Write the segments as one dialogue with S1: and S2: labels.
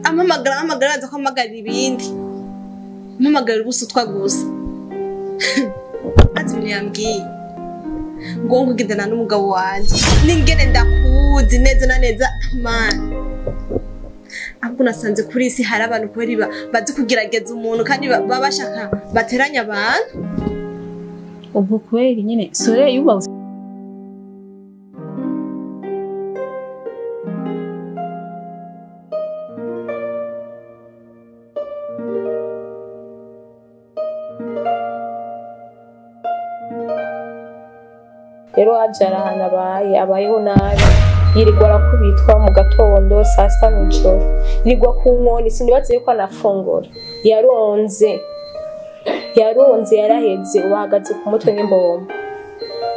S1: amamagara aza kwamagarira ibindi amamagarira ubusutwa gusa ati ibintu yambwiye ngo nkugendana n'umugabo wanje ningene ndakuzi neza na neza man ahubwo nasanze kuri isi hari abantu kweri bazi kugerageza umuntu kandi baba bashaka bateranya abantu
S2: ubwo kweri nyine sore yuba rero ajara hana abayeho nabi yirirwa arakubitwa mu gatondo saa sita n'ijoro nigwa ku nkoni sinibaze yuko anafungura yaronze yaraheze ubahagaze ku mutwe nk'imbombo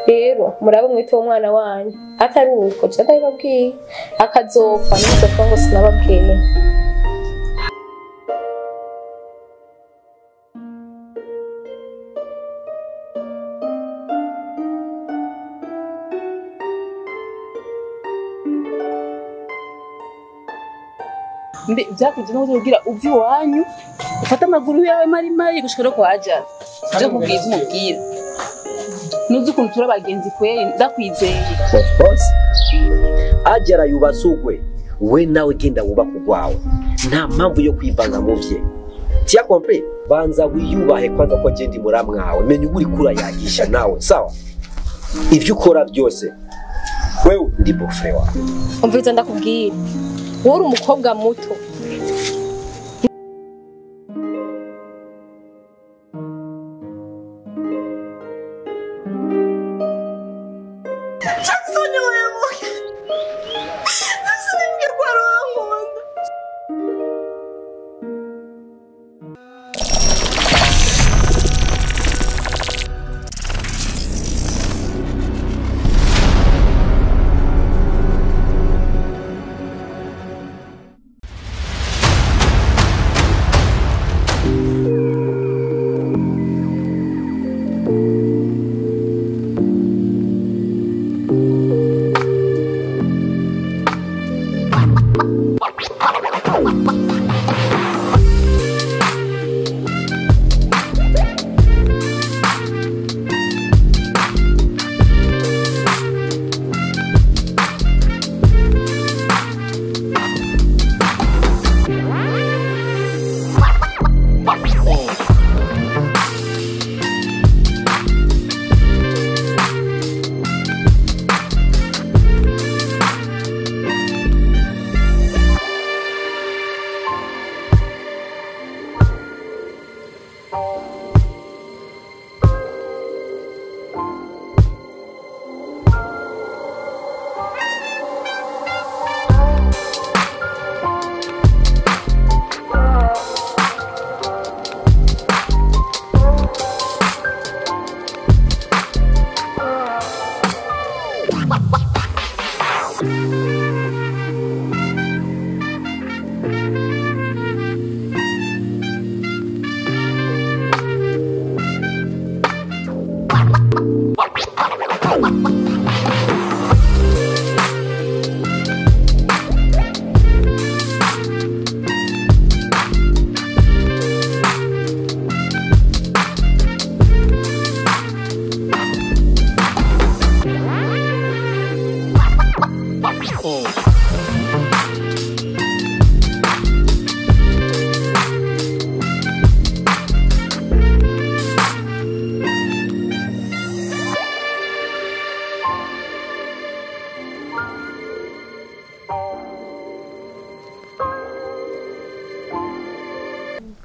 S2: rero murabe mwite umwana wanyu atari uko cyadababwiye akazopfa n'izopfa ngo sinababwiye mbe byakugira ngo ugira uvi wanyu ufata amaguru yawe mari gushikara ko aja je kubwiza umubwira nuzi ukuntu turabagenzi kweri ndakwizeye
S3: of course ajara yubasugwe we nawe genda wubaka ugwawe nta mpamvu yo kwivanga mu vye tia compris banza wiyubahe kwanza ko je ndi muramwawe menye uri kura yagisha nawe sawa ivyo ukora byose wewe ndi bofre wawe
S2: umviza ndakubwira wowe umukobwa muto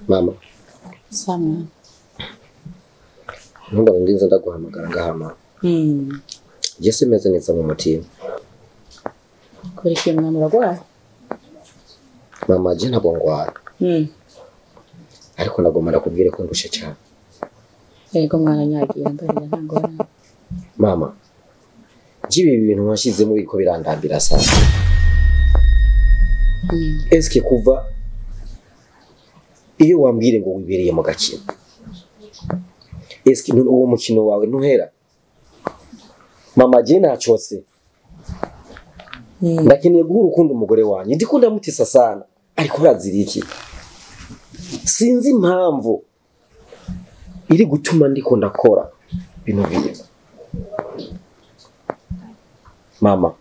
S3: mama
S2: sama
S3: nunda ndinza ndaguhamagara ngahama Jesse meze neza mu mutima
S2: kuri kimwe muragwa
S3: mama je ntabwo ngwara ariko nagomba nakubwire ko ndushe cyane
S2: yego mwana nyagira ndahira ntangora
S3: mama jibi ibintu nkashizemo biko birandambira sana eske kuva iyo wambwire ngo wibereye mu gakino eske uwo mukino wawe ntuhera mama je nacose ndakeneye guha urukundo umugore wanjye ndikunda mutisa sana ariko urazira iki sinzi impamvu iri gutuma ndiko ndakora bino bintu mama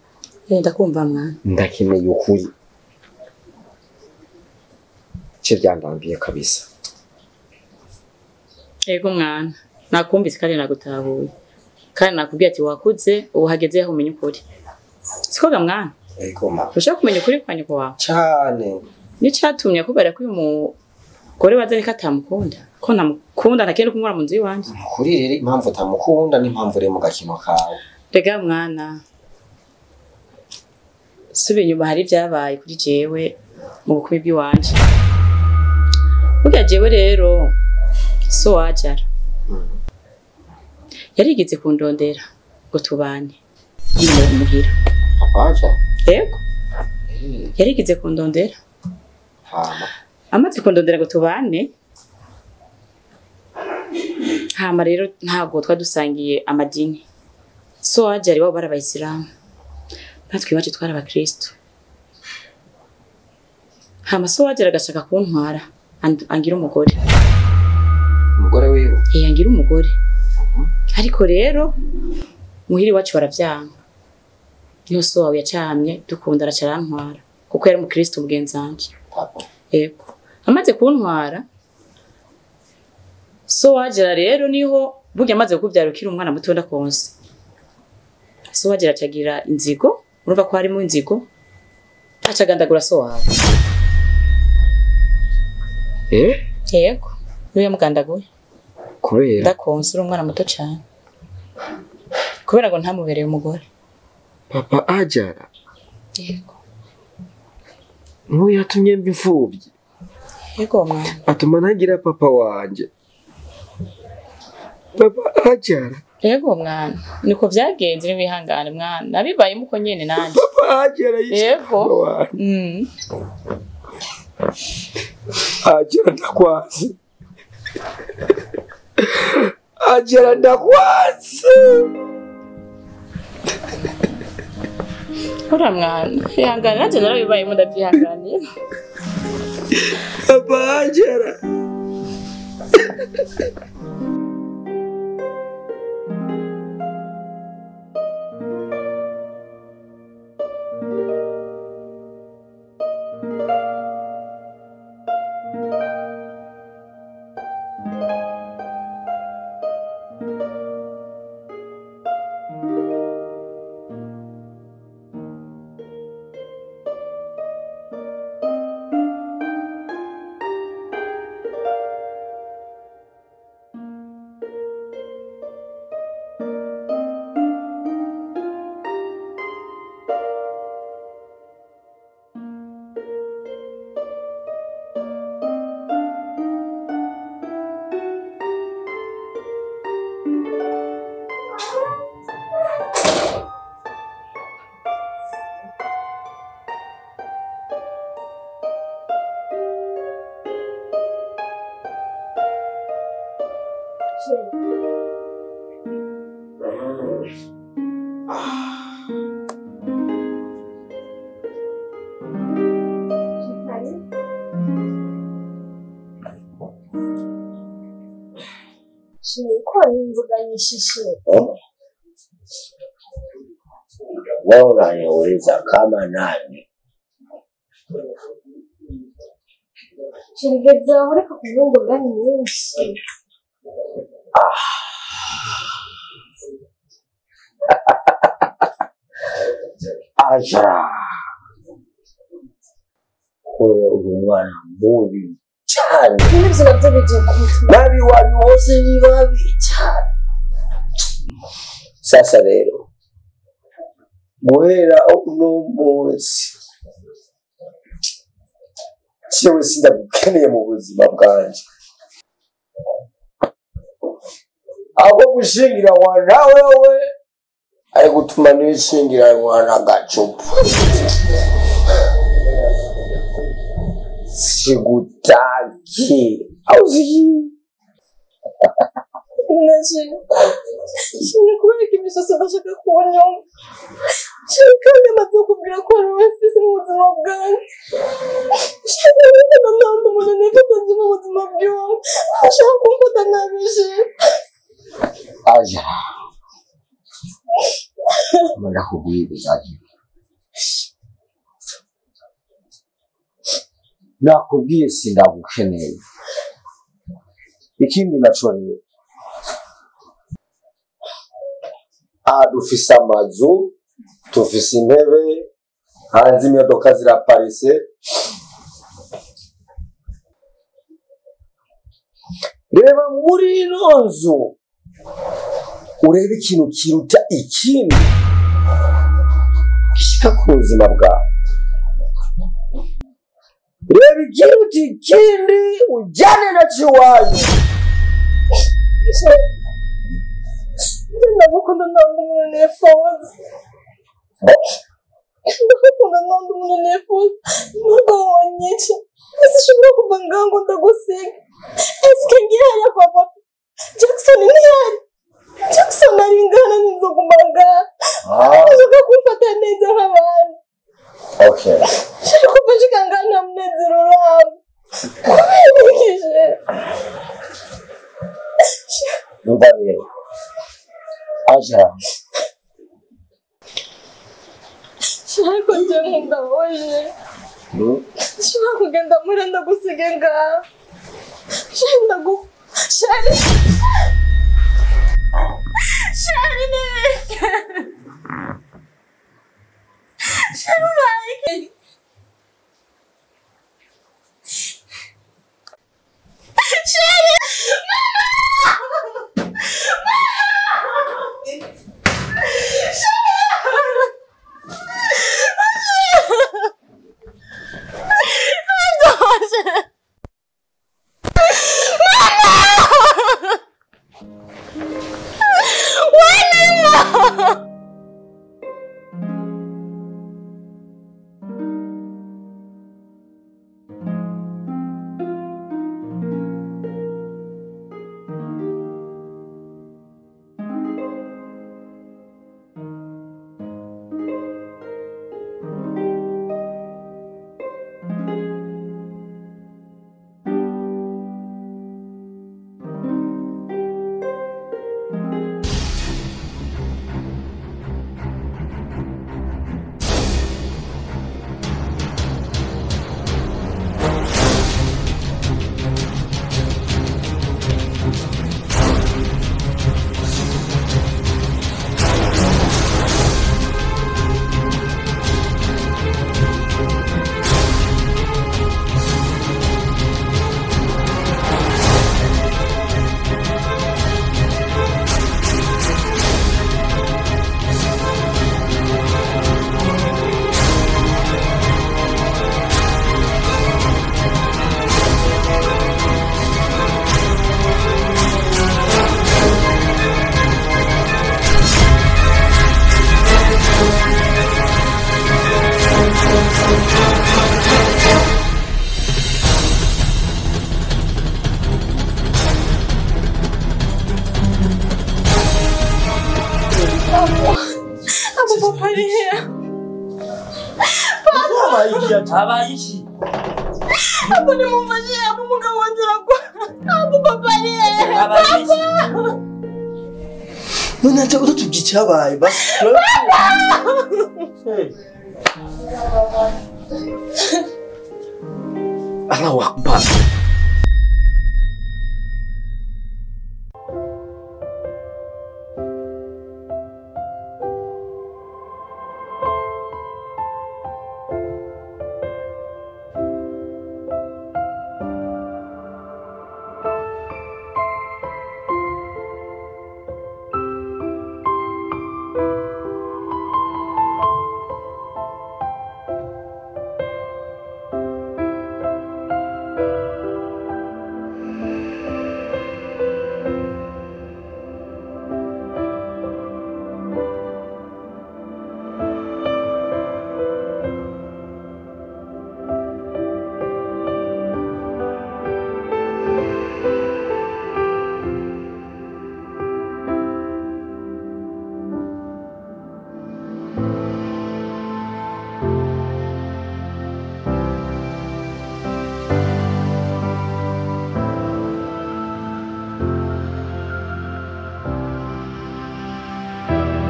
S2: ndakumva mwana
S3: ndakeneye ukuri cyo byandambiye kabisa
S2: yego mwana nakumvise kandi nagutahuye kandi nakubwiye ati wakuze ubu hageze aho umenya ukuri siko ga mwana
S3: yego mama
S2: ushaka kumenya ukuri kwa nyoko wawe
S3: cyane
S2: nicyatumye akubwira ko uyu mugore wazari katamukunda ko ntamukunda ntakende kumura mu nzu yiwanje
S3: kuri rero impamvu utamukunda n'impamvu uri mu gakino kawe
S2: rega mwana subiye inyuma hari byabaye kuri jewe mu bukumi bw'iwanje burya jewe rero so wajara yarigeze kundondera ngo tubane muhira
S3: abaja
S2: yego yarigeze kundondera amaze kundondera ngo tubane hama rero ntabwo twadusangiye amadini so wajara iwabo bari abayisilamu natwe iwacu twari abakristo hama so wajara agashaka kuntwara angira umugore
S3: wiwe
S2: angira umugore ariko rero muhiri iwacu baravyanga niho so wawe yacamye dukunda aracarantwara kuko yari umukristo mugenzanje yego amaze kuntwara so wajara rero niho burya amaze kukubyara ukiri umwana muto ndakonse so wajara acagira inzigo urumva ko harimo inzigo acagandagura so wawe yego niwe yamugandaguye
S3: kubera
S2: ndakonse uri umwana muto cyane kubera ngo ntamubereye umugore
S3: papa ajara
S2: yego
S3: niwe yatumye mba imfubyi
S2: yego mwana
S3: atuma ntagira papa wanje papa ajara
S2: yego mwana niko byagenze n'ibihangane mwana nabibayemo uko nyene nanjye
S3: papa ajara
S2: yego
S3: ajara ndakwazi ajara ndakwazi
S2: ura mwana ihangane nanjye narabibayemo ndabyihanganiye
S3: papa ajara
S4: Wewe unaniuliza kama nani?
S5: Shirigeza ureka kuvuga gani nyinshi.
S4: Ajara. Wewe umwana mubi cyane.
S5: Nibyo nabyo
S4: Babi wari wose ni babi cyane. Sasa rero guhera uno munsi cyewe sindagukeneye mu buzima bwanjye ahubwo gushingira wana wewe ari gutuma nishingira wana gacupa sigutaki auzi
S5: Shini kubera ko imisoso ndashaka kunyuma. Shini kandi amaze kubwira ko ari we mfise mu buzima bwanjye. Shini ndabona ntabwo umuntu nifuza mu buzima bwiwe. Ashaka kumfata nabije.
S4: Aja. Nakubwiye bizaje. Nakubwiye sindagukeneye. Ikindi naco rero. Dufise amazu, dufise intebe, hanze imodoka ziraparitse. Reba muri ino nzu urebe ikintu kiruta ikindi gishika ku buzima bwawe. Reba ikiruta ikindi ujyane nacyo iwanyu.
S5: Ndagukunda ntabwo umuntu nifuza. Ndagukunda ntabwo umuntu nifuza. Ntabwo wanyica. Ese ushobora kuva ngaho ngo ndagusiga. Ese ngiye hariya kwa papa. Jackson ntihari. Jackson ari ingana n'inzoguma ngaha. Ashaka kumfata neza nk'abandi.
S4: Okay.
S5: Shaka kuva nshika ngaha nta munezero uramba. Kubera
S4: Numva rero. Aja.
S5: Shaka nje nkunda wowe. Shaka kugenda muri ndagusiga ngaha. Shari. Shari nibike. Shari like. Shari.
S3: Abayishi.
S5: Hapo ni mumfanyie hapo mugabo wanjye rakwa. Hapo papa ni.
S3: Abayishi.
S6: None acha utubyi cyabaye basi. Allahu Akbar.